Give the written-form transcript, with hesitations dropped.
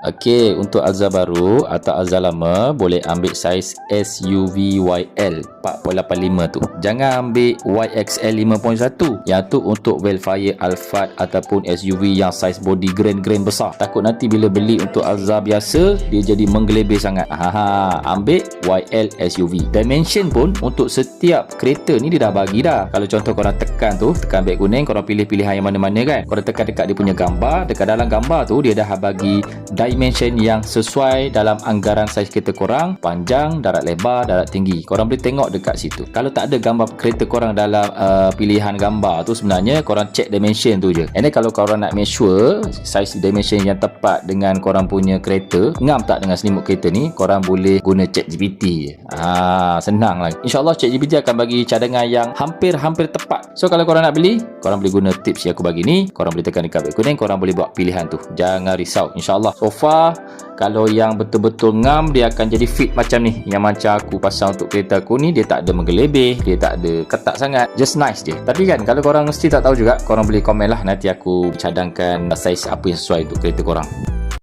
Okey, untuk Alza baru atau Alza lama boleh ambil saiz SUV YL 4.85 tu. Jangan ambil YXL 5.1. Yang tu untuk Velfire Alphard ataupun SUV yang saiz body grand besar. Takut nanti bila beli untuk Alza biasa dia jadi menggelebih sangat. Ambil YL SUV. Dimension pun untuk setiap kereta ni dia dah bagi dah. Kalau contoh korang tekan beg kuning, korang pilih pilihan yang mana-mana kan. Korang tekan dekat dia punya gambar, dekat dalam gambar tu dia dah bagi dimension yang sesuai dalam anggaran saiz kereta korang, panjang, darat lebar, darat tinggi. Korang boleh tengok dekat situ. Kalau tak ada gambar kereta korang dalam pilihan gambar tu, sebenarnya korang check dimension tu je. And then kalau korang nak make sure saiz dimension yang tepat dengan korang punya kereta, ngam tak dengan selimut kereta ni, korang boleh guna ChatGPT. Senang lah. InsyaAllah ChatGPT akan bagi cadangan yang hampir tepat. So kalau korang nak beli, korang boleh guna tips yang aku bagi ni. Korang boleh tekan dekat beg kuning, korang boleh buat pilihan tu. Jangan risau. InsyaAllah. So far, kalau yang betul-betul ngam, dia akan jadi fit macam ni. Yang macam aku pasang untuk kereta aku ni, dia tak ada menggelebih, dia tak ada ketat sangat, just nice je. Tapi kan, kalau korang mesti tak tahu juga, korang boleh komen lah. Nanti aku cadangkan saiz apa yang sesuai untuk kereta korang.